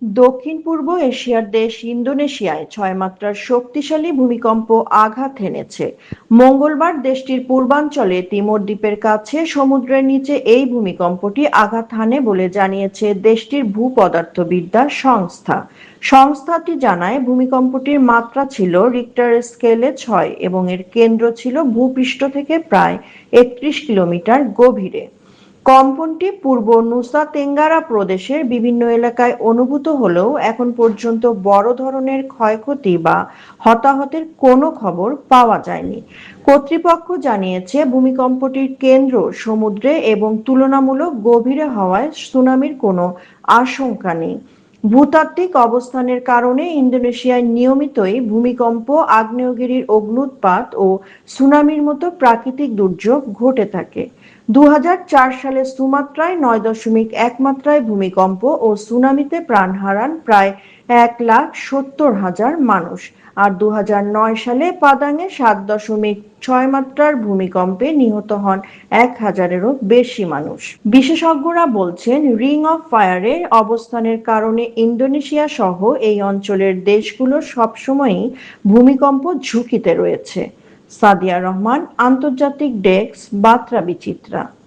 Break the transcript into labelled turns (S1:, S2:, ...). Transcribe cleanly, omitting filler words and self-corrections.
S1: দক্ষিণ পূর্ব এশিয়ার দেশ ইন্দোনেশিয়ায় ৬ মাত্রার শক্তিশালী ভূমিকম্প আঘাত হেনেছে। মঙ্গলবার দেশটির পূর্বাঞ্চলে তিমোর দ্বীপের কাছে সমুদ্রের নিচে এই ভূমিকম্পটি আঘাত হানে বলে জানিয়েছে দেশটির ভূপদার্থবিদ্যা সংস্থা। সংস্থাটি জানায় ভূমিকম্পটির মাত্রা ছিল রিক্টার স্কেলে ৬ এবং এর কেন্দ্র ছিল ভূপৃষ্ঠ থেকে প্রায় ৩১ কিলোমিটার গভীরে। কম্পনটি পূর্ব নুসা তেঙ্গারা প্রদেশের বিভিন্ন এলাকায় অনুভূত হলেও এখন পর্যন্ত বড় ধরনের ক্ষয়ক্ষতি বা হতাহতের কোনো খবর পাওয়া যায়নি। কর্তৃপক্ষ জানিয়েছে ভূমিকম্পটির কেন্দ্র সমুদ্রে এবং তুলনামূলক গভীরে হওয়ায় সুনামির কোনো আশঙ্কা নেই। ভূতাত্ত্বিক অবস্থানের কারণে ইন্দোনেশিয়ায় নিয়মিতই ভূমিকম্প, আগ্নেয়গিরির অগ্ন্যুৎপাত ও সুনামির মতো প্রাকৃতিক দুর্যোগ ঘটে থাকে। ২০০৪ সালে সুমাত্রায় ৯.১ মাত্রায় ভূমিকম্প ও সুনামিতে প্রাণ হারান প্রায় ১,৭০,০০০ মানুষ, আর ২০০৯ সালে পাদাংয়ে ৭.৬ মাত্রার ভূমিকম্পে নিহত হন ১,০০০-এরও বেশি মানুষ। বিশেষজ্ঞরা বলছেন, রিং অফ ফায়ারের অবস্থানের কারণে ইন্দোনেশিয়া সহ এই অঞ্চলের দেশগুলো সবসময়ই ভূমিকম্প ঝুঁকিতে রয়েছে। সাদিয়া রহমান, আন্তর্জাতিক ডেস্ক, বার্তা বিচিত্রা।